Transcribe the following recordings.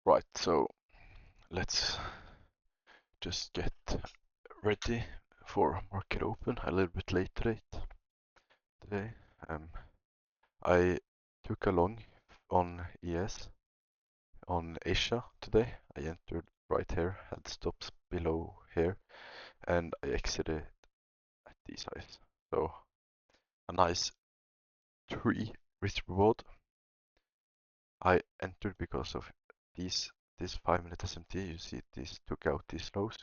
Right, so let's just get ready for market open. A little bit late today. I took a long on ES on Asia today. I entered right here, had stops below here, and I exited at these highs. So a nice 3 risk reward. I entered because of this 5-minute SMT. You see this took out these lows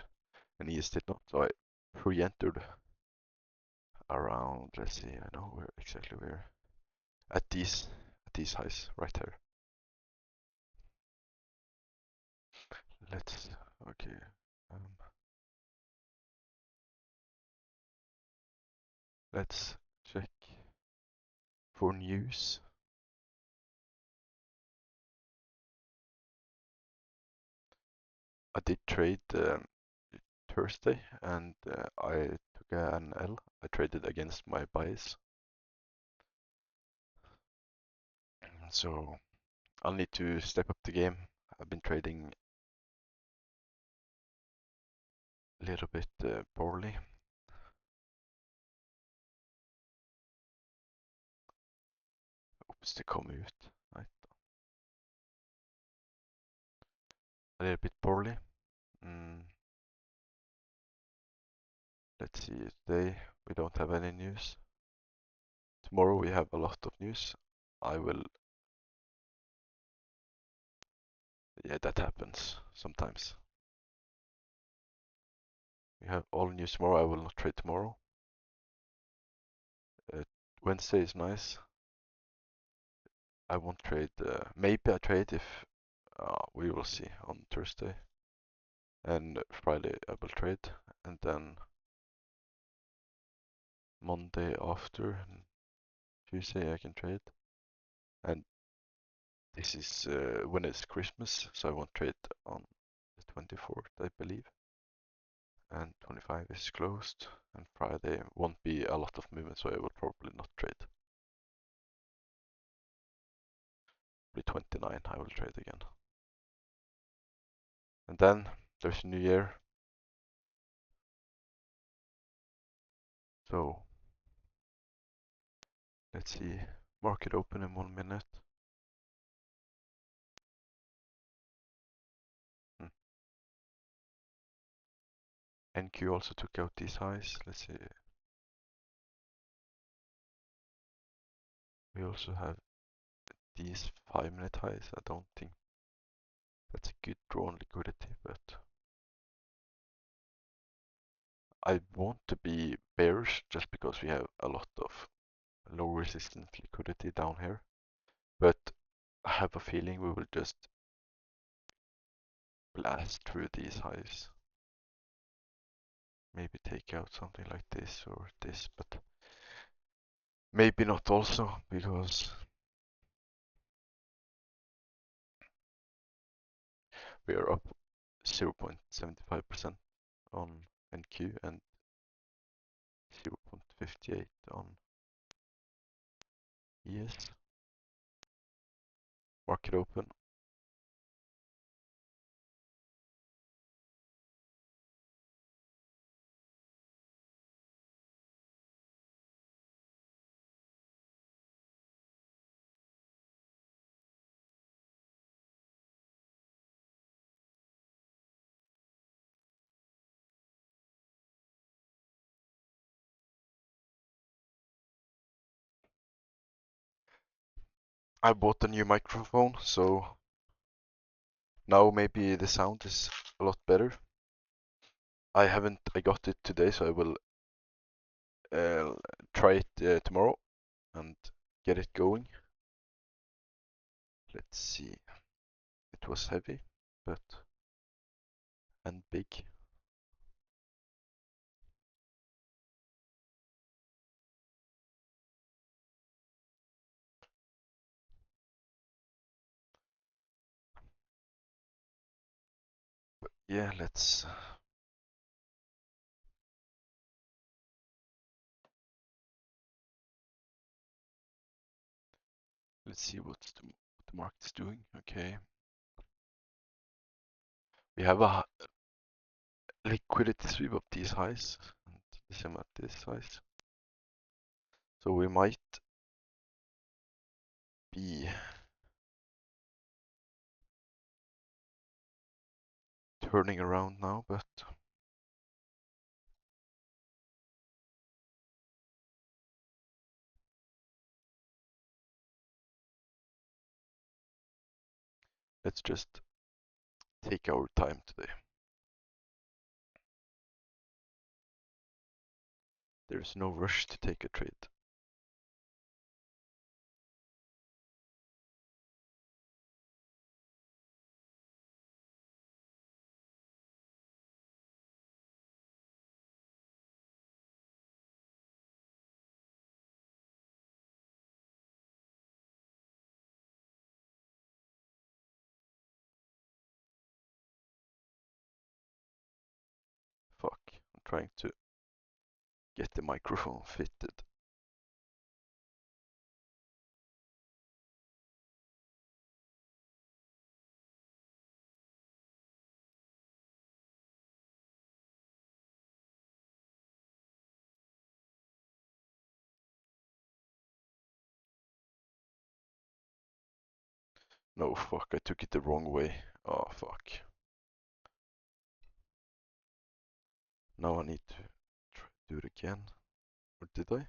and ES did not. So I pre-entered around, let's see, I know where exactly where, at these highs right here. Okay. Let's check for news. I did trade Thursday and I took an L. I traded against my bias. So I'll need to step up the game. I've been trading a little bit poorly. Oops, det kom ut. Right. A little bit poorly. Let's see, today we don't have any news. Tomorrow we have a lot of news. Yeah, that happens sometimes. We have all news tomorrow. I will not trade tomorrow. Wednesday is nice. I won't trade. Maybe I trade if we will see on Thursday. And Friday I will trade. And then Monday after, and Tuesday I can trade. And this is when it's Christmas, so I won't trade on the 24th, I believe. And 25 is closed. And Friday won't be a lot of movement, so I will probably not trade. Be 29, I will trade again. And then there's New Year. So let's see, market open in 1 minute. NQ also took out these highs. Let's see. We also have these 5-minute highs. I don't think that's a good draw on liquidity, but I want to be bearish just because we have a lot of low resistance liquidity down here. But I have a feeling we will just blast through these highs. Maybe take out something like this or this, but maybe not also because we are up 0.75% on NQ and 0.58 on ES. Market open. I bought a new microphone, so now maybe the sound is a lot better. I got it today, so I will try it tomorrow and get it going. Let's see. It was heavy, and big. But yeah, let's see what the market's doing. Okay. we have a liquidity sweep of these highs and the same at this highs. So we might be turning around now, but let's just take our time today. There's no rush to take a trade. Fuck, I'm trying to get the microphone fitted. No, fuck, I took it the wrong way. Oh, fuck. Now I need to do it again. Or did I?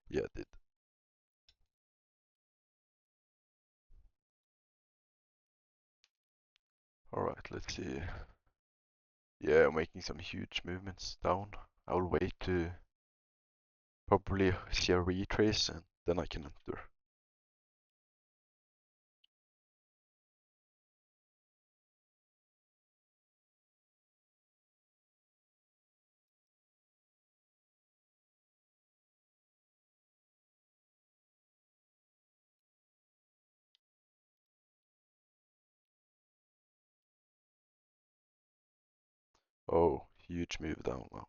Yeah, I did. Alright, let's see. Yeah, I'm making some huge movements down. I'll wait to probably see a retrace and then I can enter. Oh, huge move down now.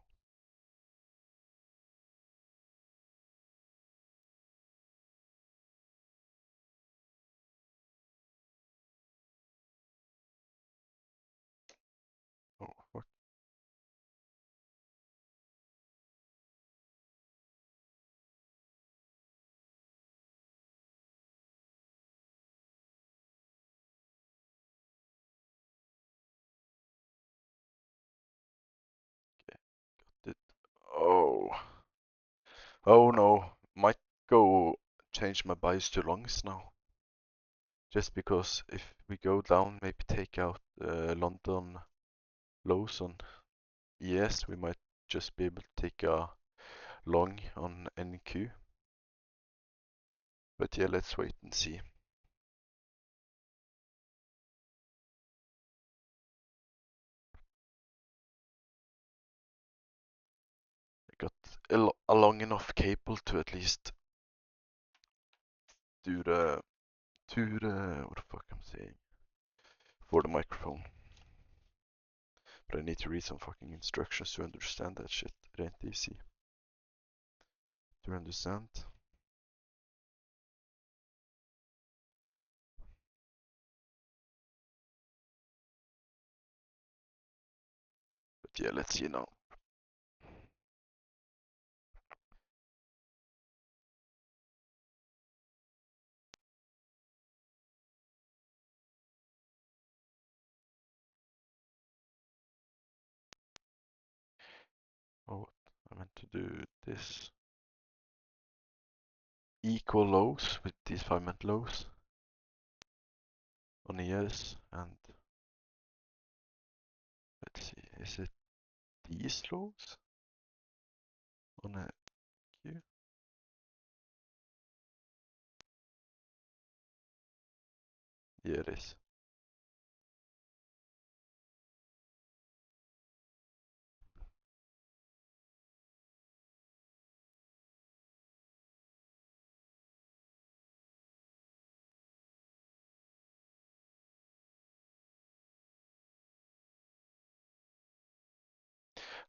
Oh, fuck. Okay, got it. Oh. Oh no. Might go change my bias to longs now. Just because if we go down, maybe take out London lows on ES, we might just be able to take a long on NQ. But yeah, let's wait and see. I got a long enough cable to at least do the what the fuck I'm saying for the microphone. But I need to read some fucking instructions to understand that shit. It ain't easy to understand. But yeah, let's see now. Oh, I meant to do this. Equal lows with these 5-minute lows on ES, and let's see, is it these lows on a Q? Yeah, it is.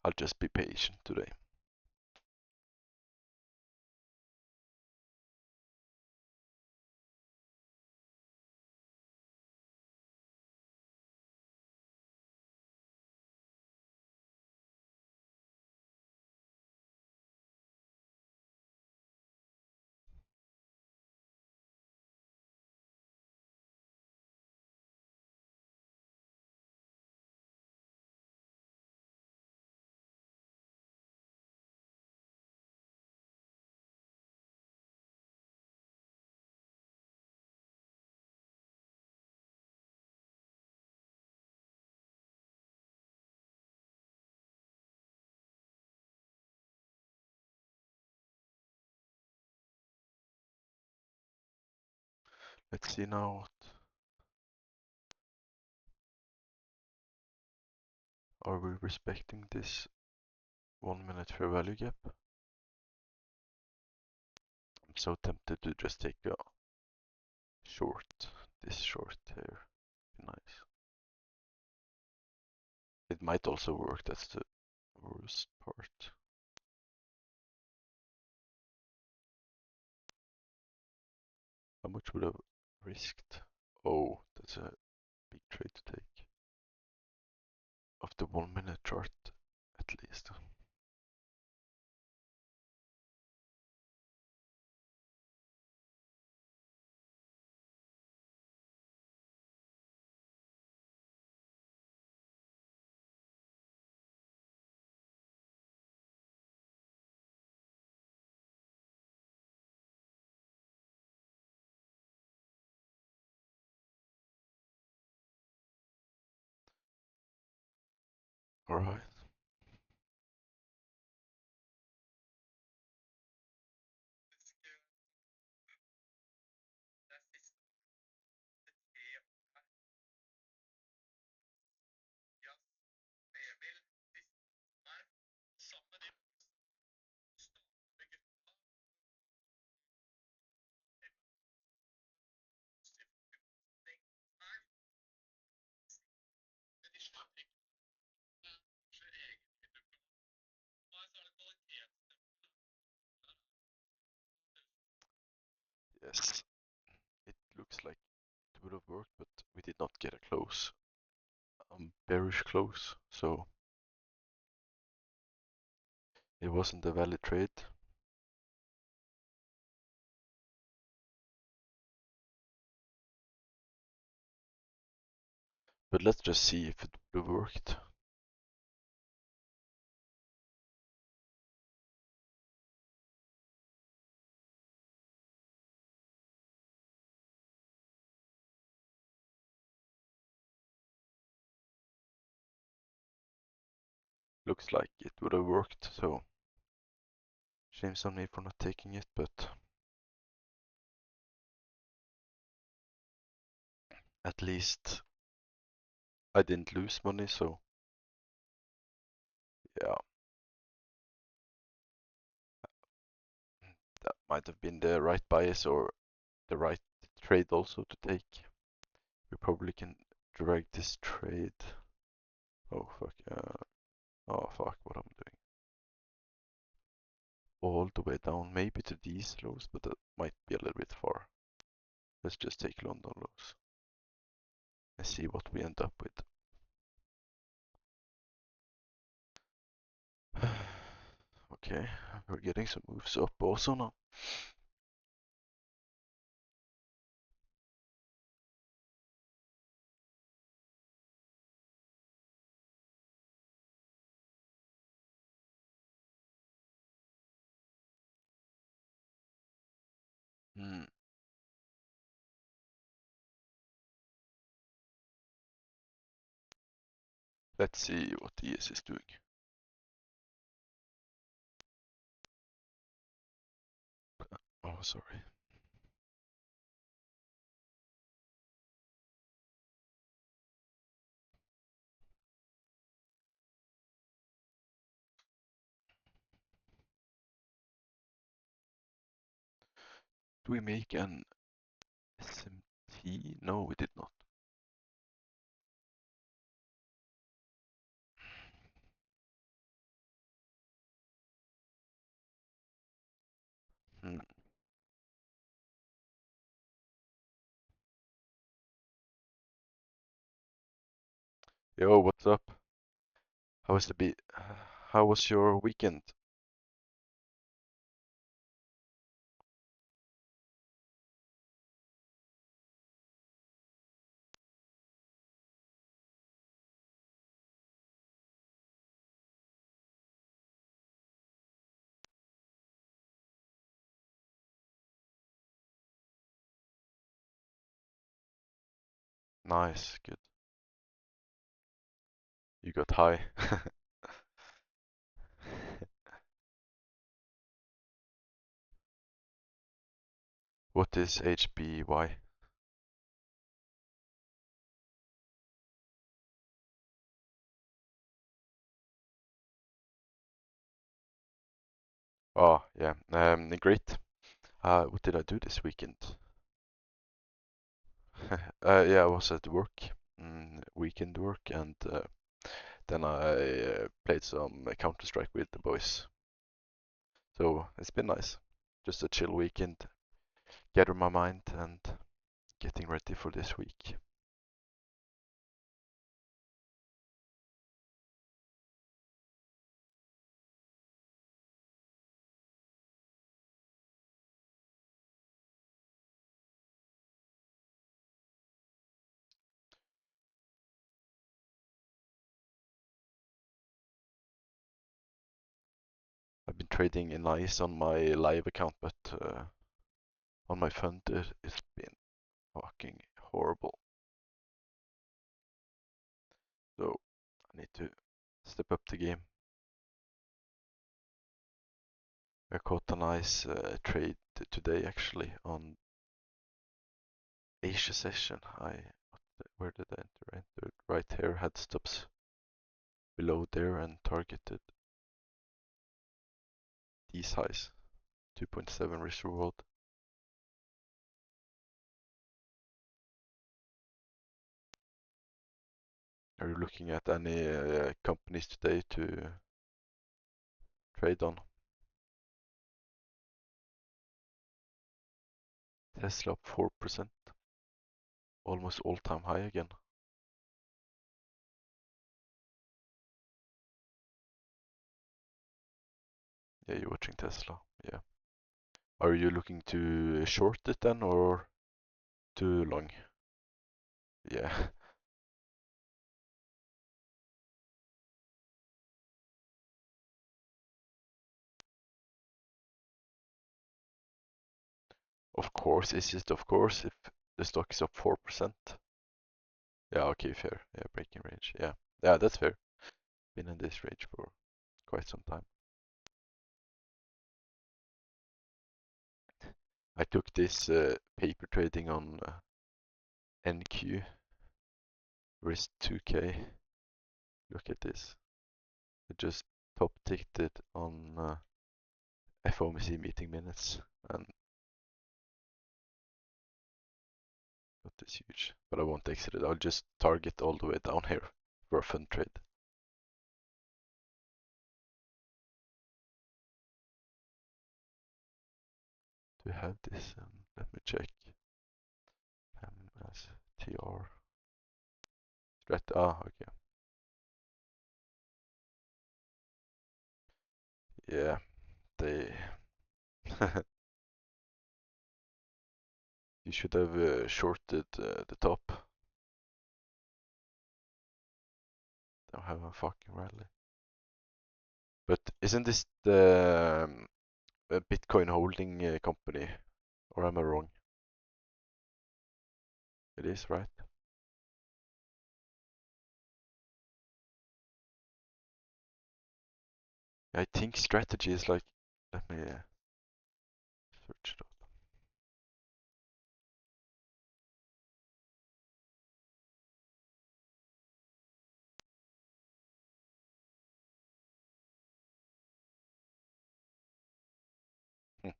I'll just be patient today. Let's see now what are we respecting this 1 minute fair value gap? I'm so tempted to just take a short, this short here. Nice. It might also work, that's the worst part. How much would I have risked? Oh, that's a big trade to take. Of the 1 minute chart, at least. Alright. Yes, it looks like it would have worked, but we did not get a close. Bearish close, so it wasn't a valid trade. But let's just see if it would have worked. Looks like it would have worked, so shame's on me for not taking it, but at least I didn't lose money, so yeah, that might have been the right bias or the right trade also to take. We probably can drag this trade. Oh fuck, oh fuck, what I'm doing. All the way down, maybe to these lows, but that might be a little bit far. Let's just take London lows and see what we end up with. Okay, we're getting some moves up also now. Hmm. Let's see what ES is doing. Oh, sorry. Do we make an SMT? No, we did not. Hmm. Yo, what's up? How was how was your weekend? Nice, good. You got high. What is HBY? Oh, yeah. Great. What did I do this weekend? Yeah, I was at work, weekend work, and then I played some Counter-Strike with the boys. So it's been nice. Just a chill weekend, gather my mind, and getting ready for this week. I've been trading in ice on my live account, but on my fund it's been fucking horrible. So I need to step up the game. I caught a nice trade today actually on Asia session. Where did I enter? I entered right here, had stops below there and targeted these highs. 2.7 risk reward. Are you looking at any companies today to trade on? Tesla up 4%, almost all-time high again. Yeah, you're watching Tesla. Yeah. Are you looking to short it then or too long? Yeah. Of course, it's just of course if the stock is up 4%. Yeah, okay, fair. Yeah, breaking range. Yeah. Yeah, that's fair. Been in this range for quite some time. I took this paper trading on NQ, risk 2K. Look at this. I just top ticked it on FOMC meeting minutes and got this huge. But I won't exit it. I'll just target all the way down here for a fun trade. Do you have this? Let me check. MSTR. Okay. Yeah, they. You should have shorted the top. Don't have a fucking rally. But isn't this the Bitcoin holding company? Or am I wrong? It is, right? I think strategy is like. Let me search it up. Hmm.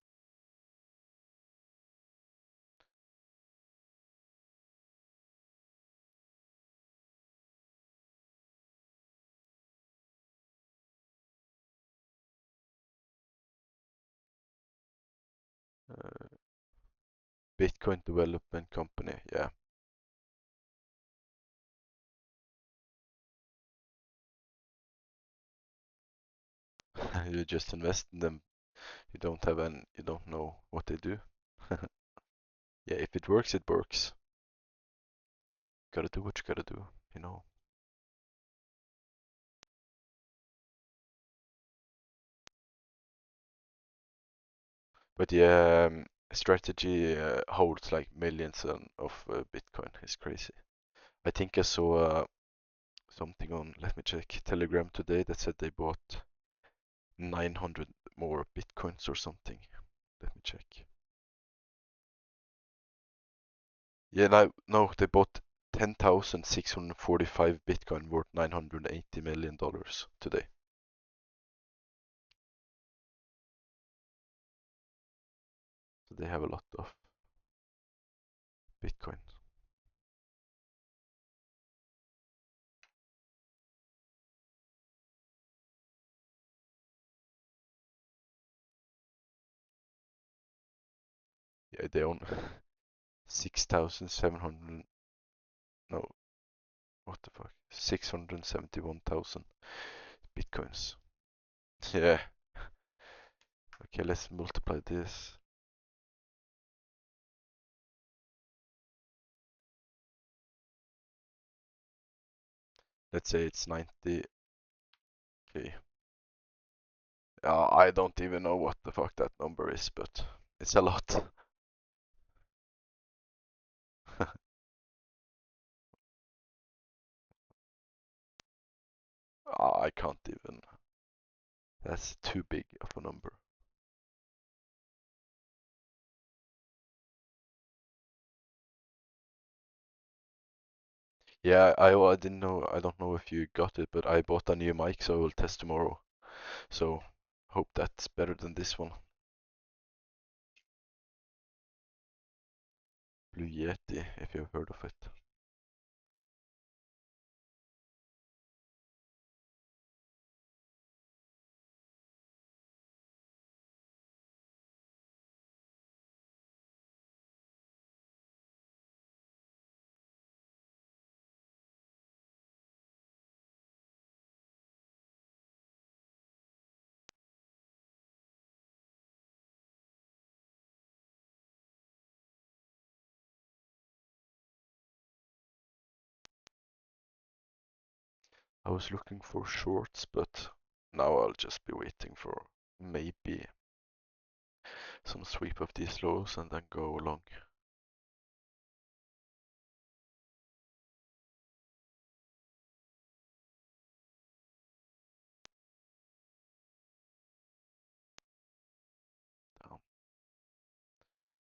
Uh, Bitcoin development company. Yeah. You just invest in them. You don't have an. You don't know what they do. Yeah, if it works, it works. Gotta do what you gotta do. You know. But yeah, strategy holds like millions of Bitcoin. It's crazy. I think I saw something on, let me check, Telegram today that said they bought 900 more Bitcoins or something. Let me check. Yeah, no, they bought 10,645 Bitcoin worth $980 million today. so they have a lot of Bitcoin. Yeah, they own 6,700. No, what the fuck? 671,000 Bitcoins. Yeah. Okay, let's multiply this. Let's say it's 90. Okay. I don't even know what the fuck that number is, but it's a lot. I can't even. That's too big of a number. Yeah, I didn't know. I don't know if you got it, but I bought a new mic, so I will test tomorrow. So hope that's better than this one. Blue Yeti, if you've heard of it. I was looking for shorts, but now I'll just be waiting for maybe some sweep of these lows and then go long. Down.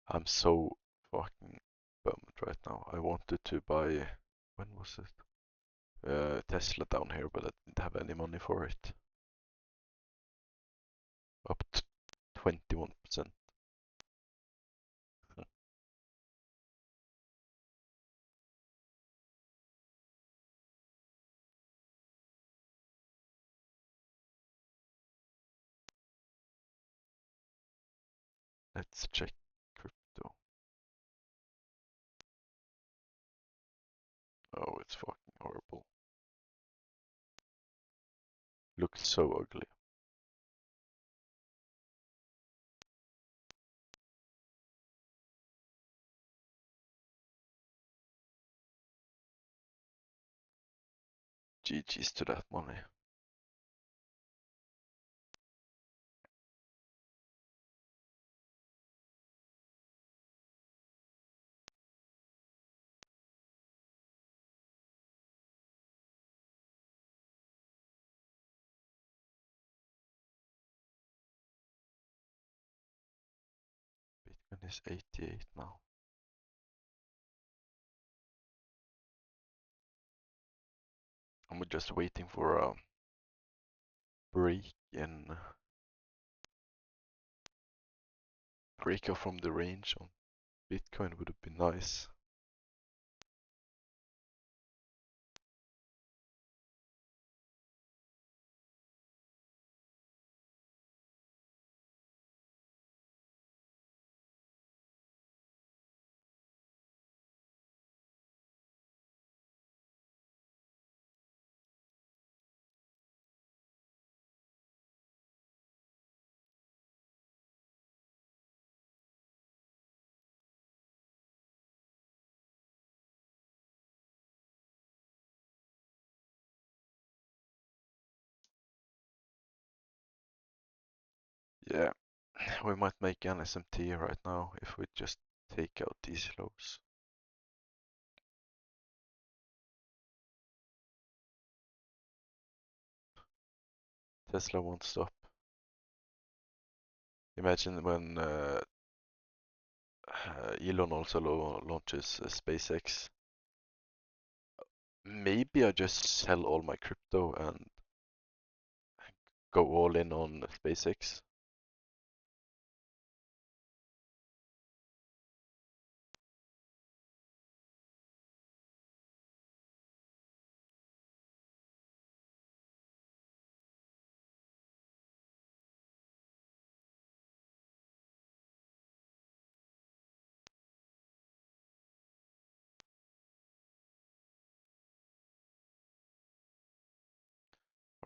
I'm so fucking bummed right now. I wanted to buy, when was it? Tesla down here, but I didn't have any money for it. Up to 21%. Let's check crypto. Oh, it's fucking horrible. Looks so ugly. GG's to that money. Bitcoin is 88 now. I'm just waiting for a break in break off from the range on Bitcoin would have been nice. Yeah, we might make an SMT right now if we just take out these lows. Tesla won't stop. Imagine when Elon also launches SpaceX. Maybe I just sell all my crypto and go all in on SpaceX.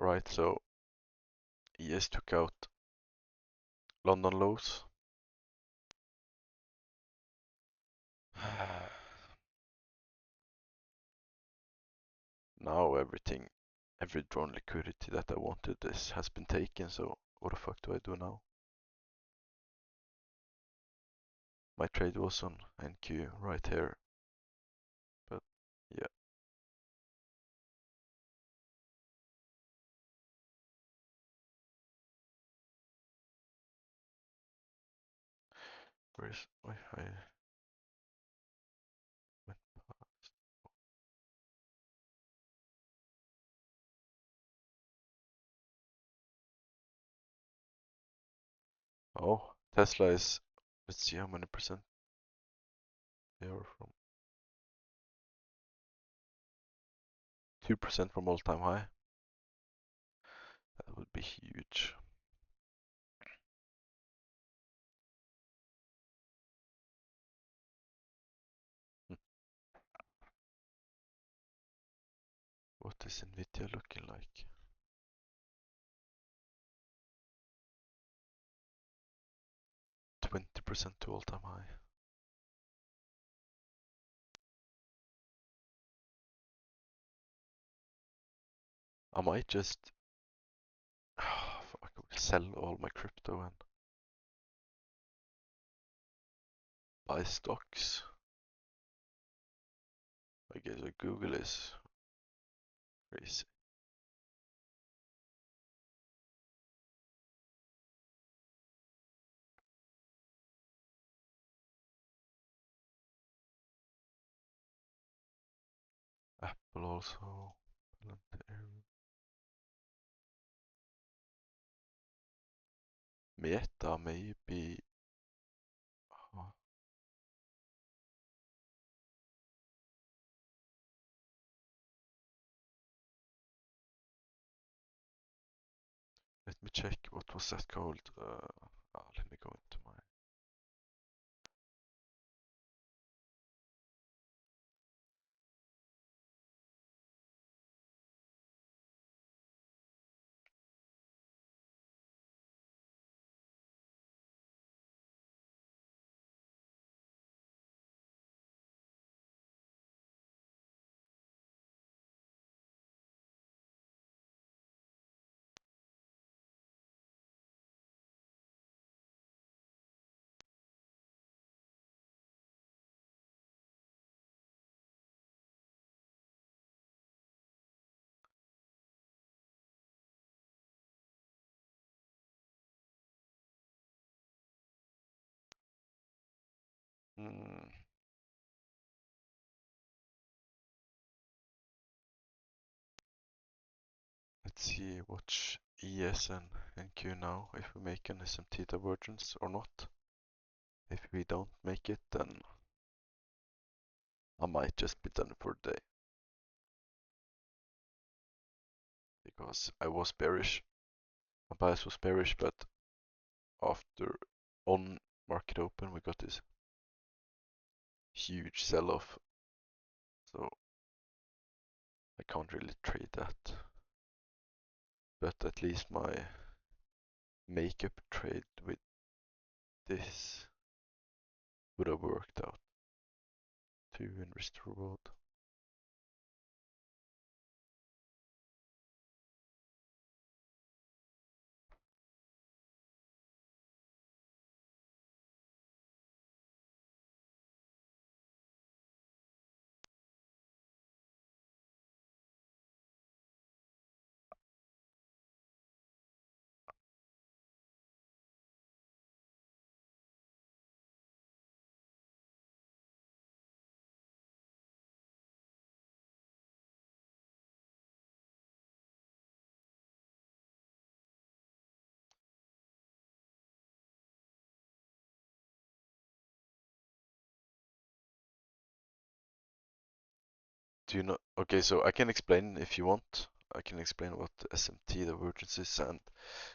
Right, so ES took out London lows. Now every drawn liquidity that I wanted has been taken, so what the fuck do I do now? My trade was on NQ right here, but yeah. Where's I went past. Oh, Tesla is, let's see how many percent they are from. 2% from all-time high. That would be huge. Hmm. What is Nvidia looking like? 20% to all-time high. I might just fuck, I will sell all my crypto and buy stocks. I guess Google is crazy. Apple also. Meta maybe. Oh, let me check. What was that called? Let me go into my. Hmm. Let's see. Watch ES and NQ now. If we make an SMT divergence or not. If we don't make it, then I might just be done for the day. Because I was bearish. My bias was bearish, but after on market open we got this huge sell-off, so I can't really trade that, but at least my makeup trade with this would have worked out to invest reward. Do you know? Okay, so I can explain if you want. I can explain what SMT divergence is and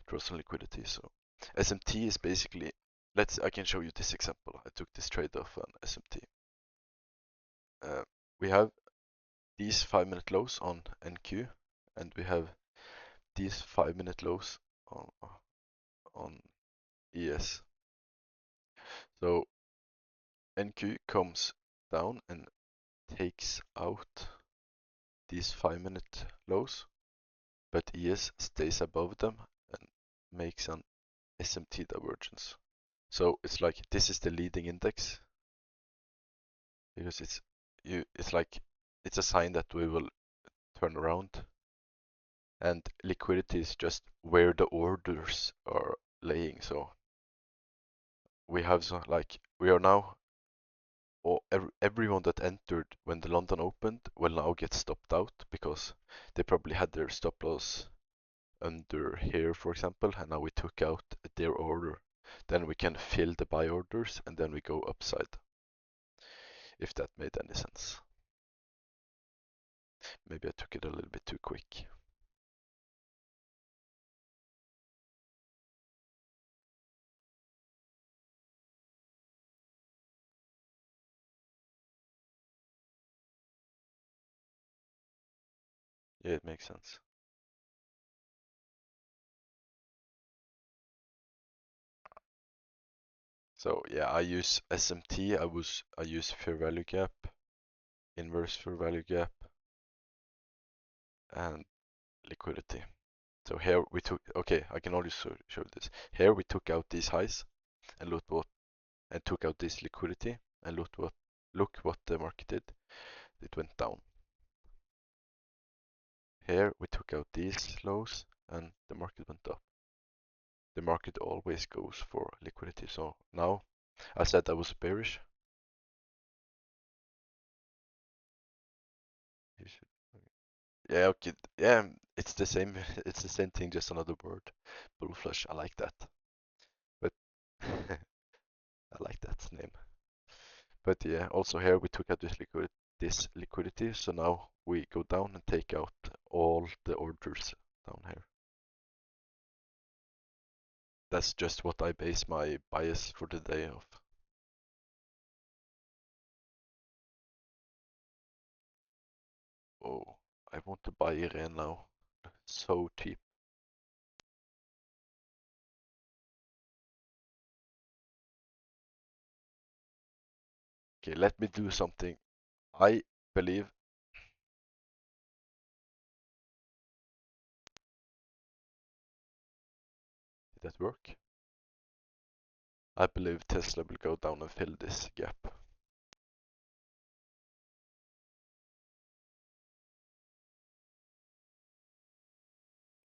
draws on liquidity. So SMT is basically, I can show you this example. I took this trade off an SMT. We have these 5-minute lows on NQ, and we have these 5-minute lows on ES. So NQ comes down and takes out these 5-minute lows, but ES stays above them and makes an SMT divergence. So it's like this is the leading index because it's like it's a sign that we will turn around, and liquidity is just where the orders are laying. So we have we are now, or everyone that entered when the London opened will now get stopped out because they probably had their stop loss under here, for example, and now we took out their order. Then we can fill the buy orders and then we go upside. If that made any sense. Maybe I took it a little bit too quick. Yeah, it makes sense. So yeah, I use SMT, I use fair value gap, inverse fair value gap, and liquidity. So here we took, okay, I can only show this. Here we took out these highs and took out this liquidity, and look what the market did. It went down. Here we took out these lows and the market went up. The market always goes for liquidity. So now I said I was bearish. Yeah, okay. Yeah, it's the same. It's the same thing, just another word. Bull flush. I like that. But I like that name. But yeah, also here we took out this liquidity. So now we go down and take out all the orders down here. That's just what I base my bias for the day off. Oh, I want to buy Iren now. So cheap. Okay, let me do something. I believe. Did that work? I believe Tesla will go down and fill this gap.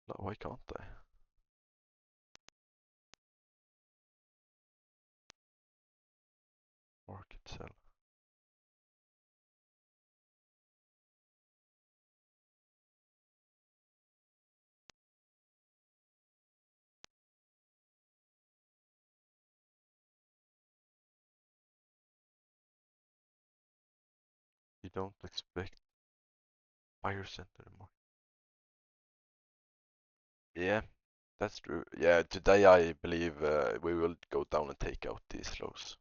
No, why can't I? Market sell. You don't expect buyers enter the market. Yeah, that's true. Yeah, today I believe we will go down and take out these lows.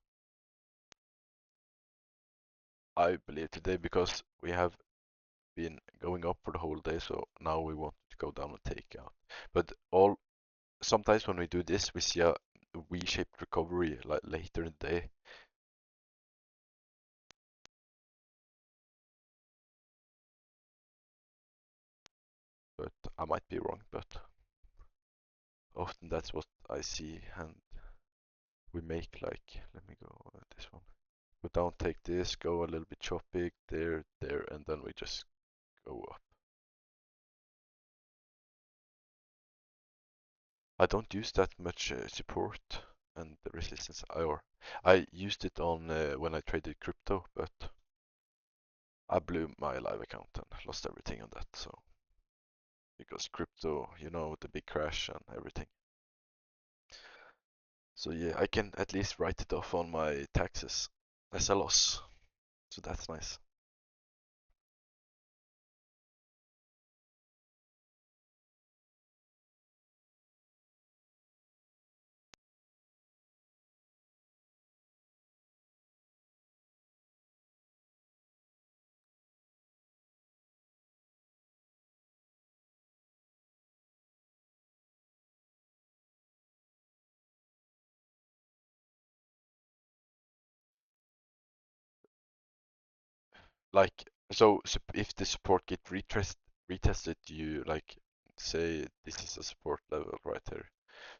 I believe today because we have been going up for the whole day, so now we want to go down and take out. But sometimes when we do this, we see a V-shaped recovery like later in the day. But I might be wrong, but often that's what I see, and we make like, let me go this one. Go down, take this, go a little bit choppy, there, and then we just go up. I don't use that much support and the resistance, or I used it on when I traded crypto, but I blew my live account and lost everything on that. So because crypto, you know, the big crash and everything. So yeah, I can at least write it off on my taxes as a loss. So that's nice. like, so if the support get retested, you like say this is a support level right here.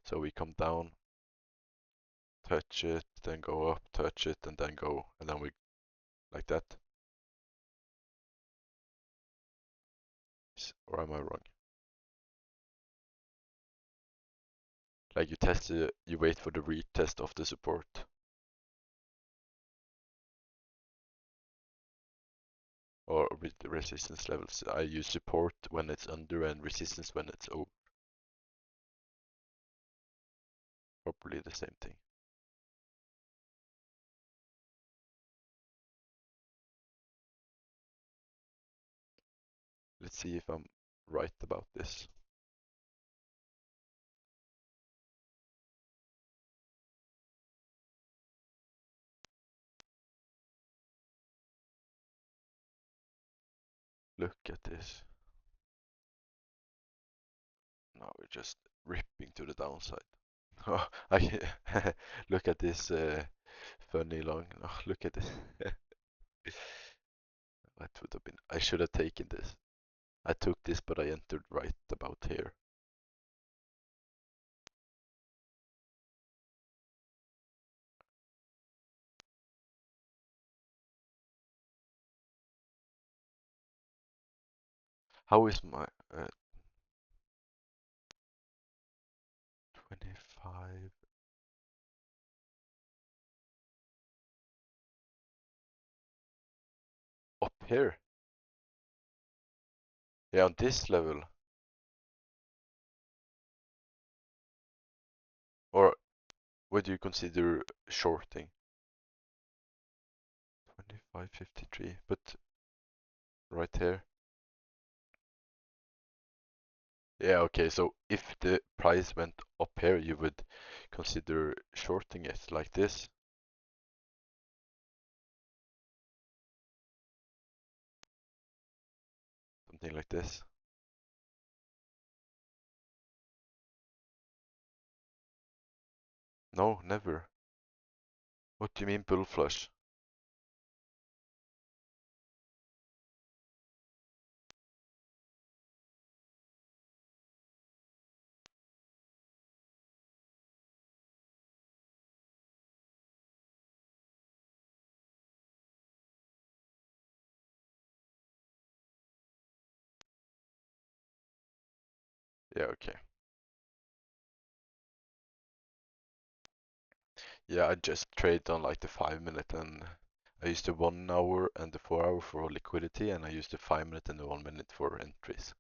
So we come down, touch it, then go up, touch it, and then go, and then we like that. Or am I wrong? Like you test it, you wait for the retest of the support. Or with the resistance levels. I use support when it's under and resistance when it's over. Probably the same thing. Let's see if I'm right about this. Look at this. Now we're just ripping to the downside. Oh, look at this funny long. Oh, look at this. That would have been. I should have taken this. I took this, but I entered right about here. How is my 25? Up here? Yeah, on this level. Or would you consider shorting? 25.53, but right here. Yeah, okay, so if the price went up here, you would consider shorting it like this. Something like this. No, never. What do you mean bull flush? Yeah, okay. Yeah, I just trade on like the 5 minute, and I use the 1 hour and the 4 hour for liquidity, and I use the 5 minute and the 1 minute for entries.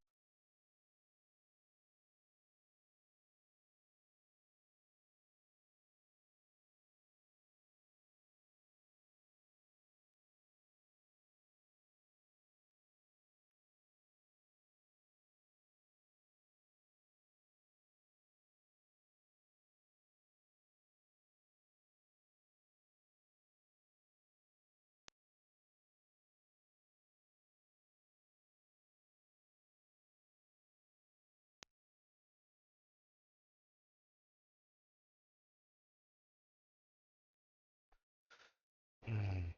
Hmm.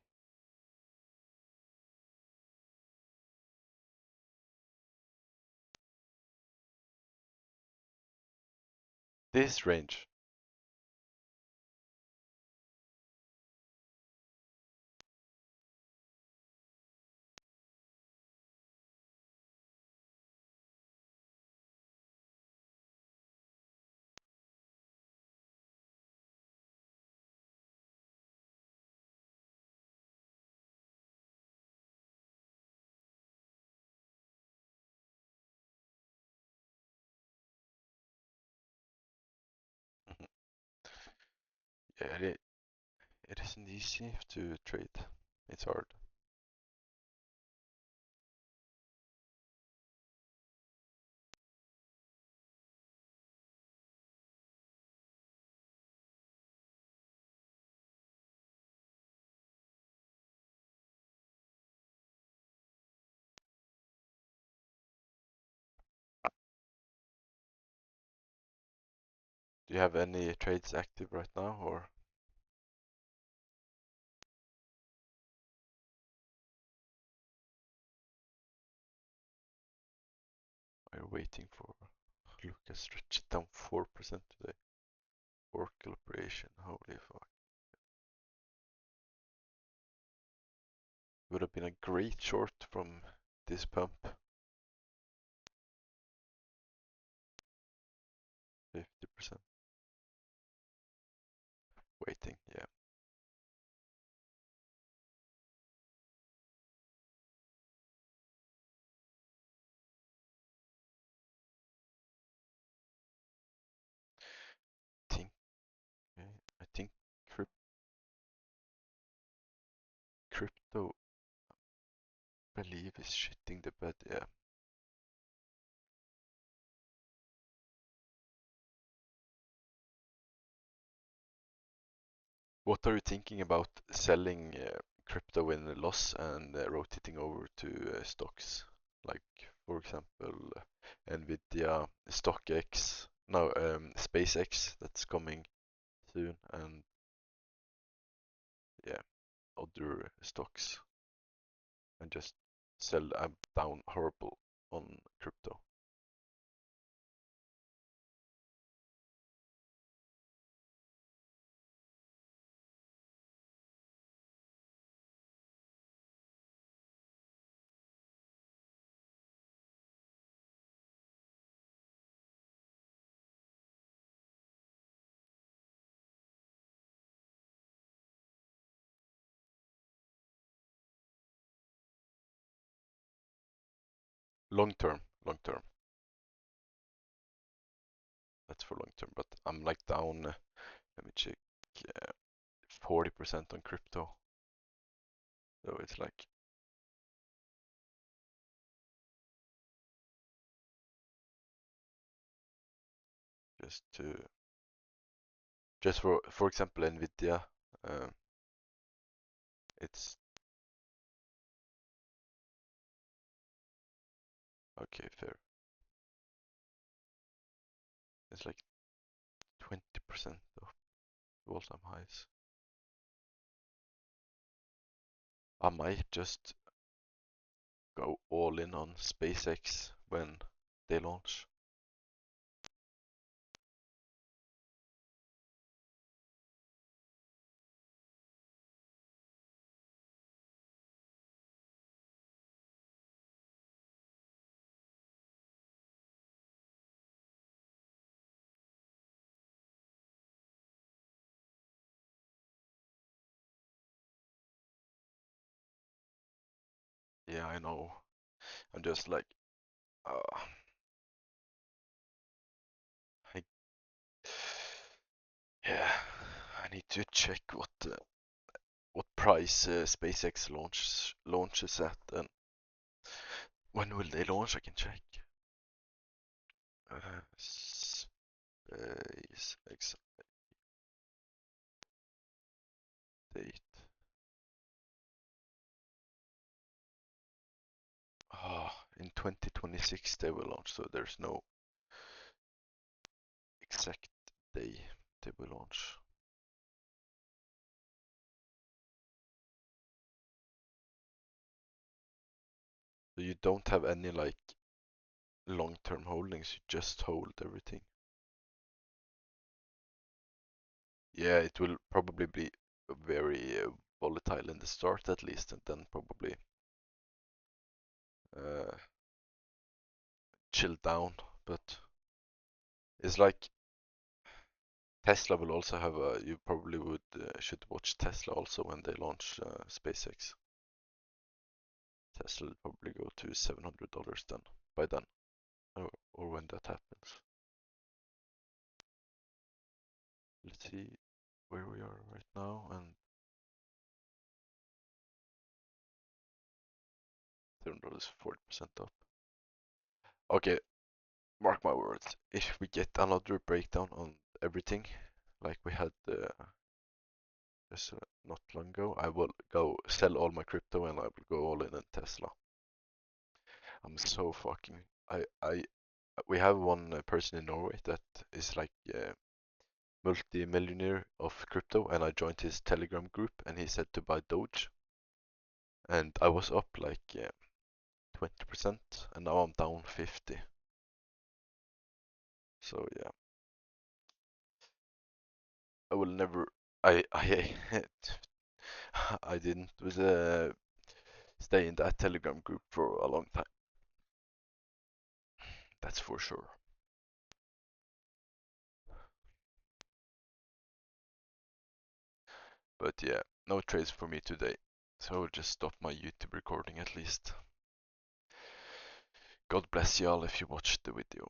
This range. Mhm. Yeah, it isn't easy to trade. It's hard. Do you have any trades active right now, or? waiting for Lucas stretch it down 4% today. Oracle operation, holy fuck. Would have been a great short from this pump. 50%. Waiting, yeah. Think, I think crypto, believe is shitting the bed, yeah. What are you thinking about selling crypto in a loss and rotating over to stocks? Like, for example, Nvidia, StockX, no, SpaceX that's coming soon, and yeah, other stocks, and just sell down horrible on crypto. Long term, long term. That's for long term, but I'm like down, let me check, 40% on crypto. So it's like, just for example, Nvidia, it's okay, fair. It's like 20% of all-time highs. I might just go all in on SpaceX when they launch. Yeah, I know. I'm just like, uh, I, yeah, I need to check what price SpaceX launches at, and when will they launch? I can check. SpaceX date. Oh, in 2026 they will launch, so there's no exact day they will launch. So you don't have any like long-term holdings, you just hold everything. Yeah, it will probably be very volatile in the start at least, and then probably uh, chill down. But it's like Tesla will also have a. You probably should watch Tesla also when they launch SpaceX. Tesla will probably go to $700 then by then, or when that happens. Let's see where we are right now, and $700 is 40% up. Okay, mark my words. If we get another breakdown on everything, like we had just not long ago, I will go sell all my crypto and I will go all in Tesla. I'm so fucking. We have one person in Norway that is like multi-millionaire of crypto, and I joined his Telegram group, and he said to buy Doge, and I was up like 20%, and now I'm down 50. So yeah, I will never. I I didn't stay in that Telegram group for a long time. That's for sure. But yeah, no trades for me today. So I'll just stop my YouTube recording at least. God bless y'all if you watched the video.